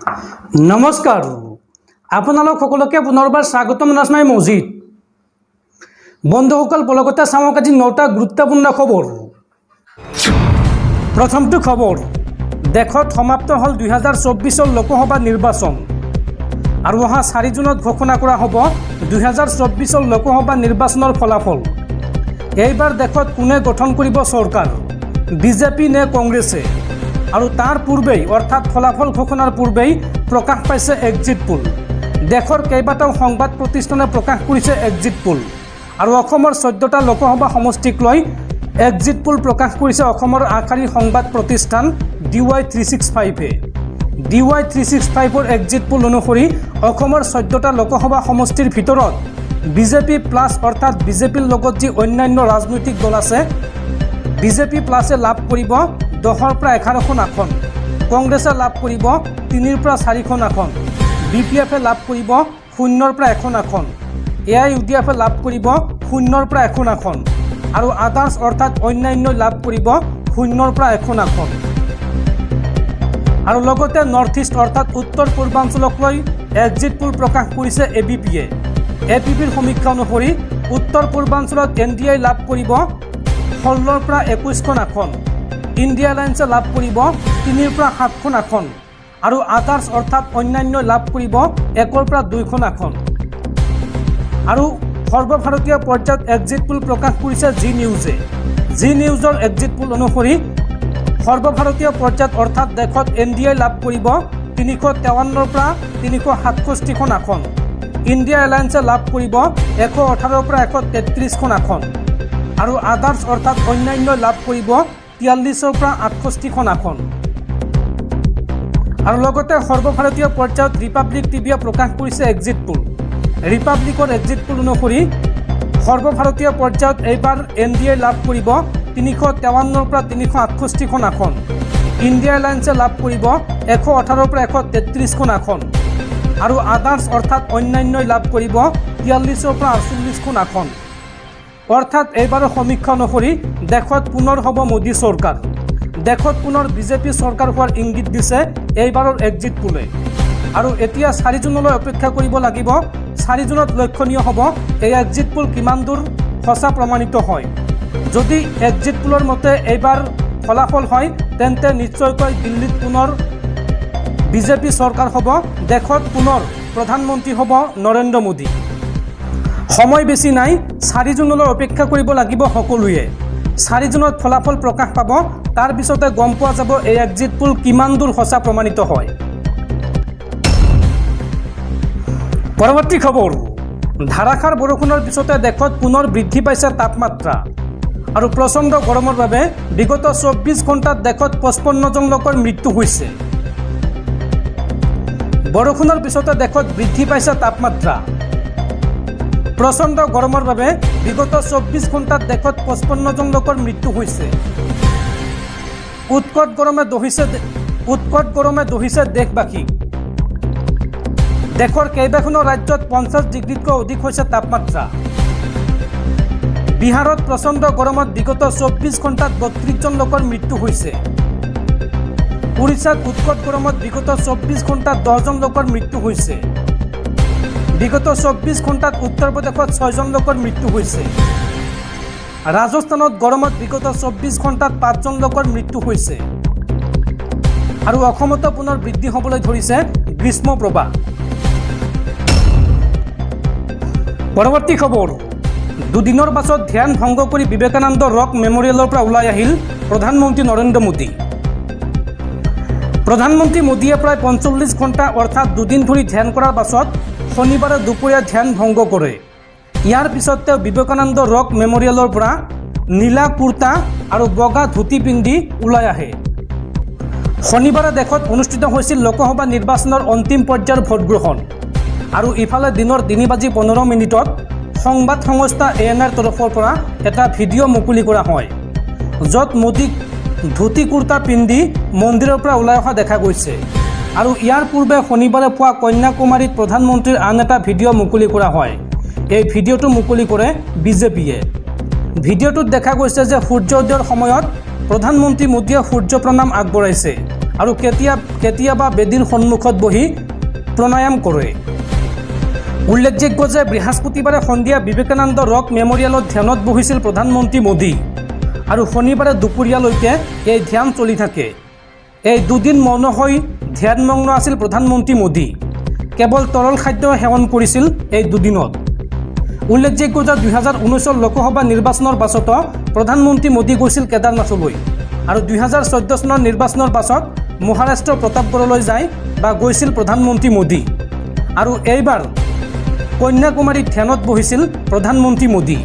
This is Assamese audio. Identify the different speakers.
Speaker 1: নমস্কাৰ আপোনালোক সকলোকে পুনৰবাৰ স্বাগতম জনাই মজিদ বন্ধুসকল পলকতে চাওক আজি 9টা গুৰুত্বপূৰ্ণ খবৰ। প্ৰথমটো খবৰ, দেশত সমাপ্ত হ'ল 2024 লোকসভা নিৰ্বাচন আৰু অহা 4 জুনত ঘোষণা কৰা হ'ব 2024 লোকসভা নিৰ্বাচনৰ ফলাফল। এইবাৰ দেশত কোনে গঠন কৰিব চৰকাৰ, বিজেপি নে কংগ্ৰেছে? আৰু তাৰ পূৰ্বেই অৰ্থাৎ ফলাফল ঘোষণাৰ পূৰ্বেই প্ৰকাশ পাইছে এক্সিট পোল। দেশৰ কেইবাটাও সংবাদ প্ৰতিষ্ঠানে প্ৰকাশ কৰিছে এক্সিট পোল আৰু অসমৰ 14টা লোকসভা সমষ্টিক লৈ এক্সিট পোল প্ৰকাশ কৰিছে অসমৰ আগশাৰীৰ সংবাদ প্ৰতিষ্ঠান DY365-এ। DY365-ৰ এক্সিট পোল অনুসৰি অসমৰ 14টা লোকসভা সমষ্টিৰ ভিতৰত বিজেপি প্লাছ অৰ্থাৎ বিজেপিৰ লগত যি অন্যান্য ৰাজনৈতিক দল আছে, বিজেপি প্লাছে লাভ কৰিব 10ৰ পৰা 11খন আসন, কংগ্ৰেছে লাভ কৰিব 3ৰ পৰা 4খন আসন, BPF-এ লাভ কৰিব 0ৰ পৰা 1খন আসন, AIUDF-এ লাভ কৰিব 0ৰ পৰা 1খন আসন আৰু আদাৰ্ছ অৰ্থাৎ অন্যান্য লাভ কৰিব 0ৰ পৰা 1খন আসন। আৰু লগতে নৰ্থ ইষ্ট অৰ্থাৎ উত্তৰ পূৰ্বাঞ্চলক লৈ এক্সিট পোল প্ৰকাশ কৰিছে ABP-এ। ABP-ৰ সমীক্ষা অনুসৰি উত্তৰ পূৰ্বাঞ্চলত NDA লাভ কৰিব 16ৰ পৰা 21খন আসন, ইণ্ডিয়া এলায়েন্সে লাভ কৰিব 3ৰ পৰা 7খন আসন আৰু আদাৰ্ছ অৰ্থাৎ অন্যান্য লাভ কৰিব 1ৰ পৰা 2খন আসন। আৰু সৰ্বভাৰতীয় পৰ্যায়ত এক্সিট পোল প্ৰকাশ কৰিছে জি নিউজে। জি নিউজৰ এক্সিট পোল অনুসৰি সৰ্বভাৰতীয় পৰ্যায়ত অৰ্থাৎ দেশত NDA লাভ কৰিব 353ৰ পৰা 367খন আসন, ইণ্ডিয়া এলায়েন্সে লাভ কৰিব 118ৰ পৰা 133খন আসন আৰু আদাৰ্ছ অৰ্থাৎ অন্যান্য লাভ কৰিব 43ৰ পৰা 68খন আসন। আৰু লগতে সৰ্বভাৰতীয় পৰ্যায়ত ৰিপাব্লিক টিভিয়ে প্ৰকাশ কৰিছে এক্সিট পোল। ৰিপাব্লিকৰ এক্সিট পোল অনুসৰি সৰ্বভাৰতীয় পৰ্যায়ত এইবাৰ NDA লাভ কৰিব 353ৰ পৰা 368খন আসন, ইণ্ডিয়া এলায়েন্সে লাভ কৰিব 118ৰ পৰা 133খন আসন আৰু আদাৰ্ছ অৰ্থাৎ অন্যান্যই লাভ কৰিব 43ৰ পৰা 48খন আসন। অৰ্থাৎ এইবাৰৰ সমীক্ষা অনুসৰি দেশত পুনৰ হ'ব মোদী চৰকাৰ, দেশত পুনৰ বিজেপি চৰকাৰ হোৱাৰ ইংগিত দিছে এইবাৰৰ এক্সিট পোলে। আৰু এতিয়া 4 জুনলৈ অপেক্ষা কৰিব লাগিব। 4 জুনত লক্ষণীয় হ'ব এই এক্সিট পোল কিমান দূৰ সঁচা প্ৰমাণিত হয়। যদি এক্সিট পোলৰ মতে এইবাৰ ফলাফল হয় তেন্তে নিশ্চয়কৈ দিল্লীত পুনৰ বিজেপি চৰকাৰ হ'ব, দেশত পুনৰ প্ৰধানমন্ত্ৰী হ'ব নৰেন্দ্ৰ মোদী। সময় বেছি নাই, 4 জুনলৈ অপেক্ষা কৰিব লাগিব সকলোৱে। 4 জুনত ফলাফল প্ৰকাশ পাব, তাৰ পিছতে গম পোৱা যাব এই এক্সিট পোল কিমান দূৰ সঁচা প্ৰমাণিত হয়। পৰৱৰ্তী খবৰ, ধাৰাসাৰ বৰষুণৰ পিছতে দেশত পুনৰ বৃদ্ধি পাইছে তাপমাত্ৰা আৰু প্ৰচণ্ড গৰমৰ বাবে বিগত 24 ঘণ্টাত দেশত 55জন লোকৰ মৃত্যু হৈছে। বৰষুণৰ পিছতে দেশত বৃদ্ধি পাইছে তাপমাত্ৰা। প্ৰচণ্ড গৰমৰ বাবে বিগত 24 ঘণ্টাত দেশত 55জন লোকৰ মৃত্যু হৈছে। উৎকট গৰমে দহিছে দেশবাসীক। দেশৰ কেইবাখনো ৰাজ্যত 50 ডিগ্ৰীতকৈ অধিক হৈছে তাপমাত্ৰা। বিহাৰত প্ৰচণ্ড গৰমত বিগত 24 ঘণ্টাত 32জন লোকৰ মৃত্যু হৈছে। উৰিষ্যাত উৎকট গৰমত বিগত 24 ঘণ্টাত 10জন লোকৰ মৃত্যু হৈছে। বিগত 24 ঘণ্টাত উত্তৰ প্ৰদেশত 6জন লোকৰ মৃত্যু হৈছে। ৰাজস্থানত গৰমত বিগত 24 ঘণ্টাত 5জন লোকৰ মৃত্যু হৈছে। আৰু অসমতো পুনৰ বৃদ্ধি হ'বলৈ ধৰিছে গ্ৰীষ্ম প্ৰবাহ। পৰৱৰ্তী খবৰ, দুদিনৰ পাছত ধ্যান ভংগ কৰি বিবেকানন্দ ৰক মেমৰিয়েলৰ পৰা ওলাই আহিল প্ৰধানমন্ত্ৰী নৰেন্দ্ৰ মোদী। প্ৰধানমন্ত্ৰী মোদীয়ে প্ৰায় 45 ঘণ্টা অৰ্থাৎ 2 দিন ধৰি ধ্যান কৰাৰ পাছত শনিবাৰে দুপৰীয়া ধ্যান ভংগ কৰে। ইয়াৰ পিছত তেওঁ বিবেকানন্দ ৰক মেমৰিয়েলৰ পৰা নীলা কুৰ্তা আৰু বগা ধুতি পিন্ধি ওলাই আহে। শনিবাৰে দেশত অনুষ্ঠিত হৈছিল লোকসভা নিৰ্বাচনৰ অন্তিম পৰ্যায়ৰ ভোটগ্ৰহণ আৰু ইফালে দিনৰ 3:15 সংবাদ সংস্থা ANIৰ তৰফৰ পৰা এটা ভিডিঅ' মুকলি কৰা হয়, য'ত মোদীক ধুতি কুৰ্তা পিন্ধি মন্দিৰৰ পৰা ওলাই অহা দেখা গৈছে। আৰু ইয়াৰ পূৰ্বে শনিবাৰে পুৱা কন্যাকুমাৰীত প্ৰধানমন্ত্ৰীৰ আন এটা ভিডিঅ' মুকলি কৰা হয়। এই ভিডিঅ'টো মুকলি কৰে বিজেপিয়ে। ভিডিঅ'টোত দেখা গৈছে যে সূৰ্য উদয়ৰ সময়ত প্ৰধানমন্ত্ৰী মোদীয়ে সূৰ্য প্ৰণাম আগবঢ়াইছে আৰু কেতিয়াবা বেদীৰ সন্মুখত বহি প্ৰণায়াম কৰে। উল্লেখযোগ্য যে বৃহস্পতিবাৰে সন্ধিয়া বিবেকানন্দ ৰক মেমৰিয়েলত ধ্যানত বহিছিল প্ৰধানমন্ত্ৰী মোদী আৰু শনিবাৰে দুপৰীয়ালৈকে এই ধ্যান চলি থাকে। এই দুদিন মৌন হৈ ধ্যানমগ্ন আছিল প্ৰধানমন্ত্ৰী মোদী। কেৱল তৰল খাদ্য সেৱন কৰিছিল এই দুদিনত। উল্লেখযোগ্য যে 2019 লোকসভা নিৰ্বাচনৰ পাছত প্ৰধানমন্ত্ৰী মোদী গৈছিল কেদাৰনাথলৈ আৰু 2014 চনৰ নিৰ্বাচনৰ পাছত মহাৰাষ্ট্ৰৰ প্ৰতাপগড়লৈ গৈছিল প্ৰধানমন্ত্ৰী মোদী আৰু এইবাৰ কন্যাকুমাৰীত ধ্যানত বহিছিল প্ৰধানমন্ত্ৰী মোদী।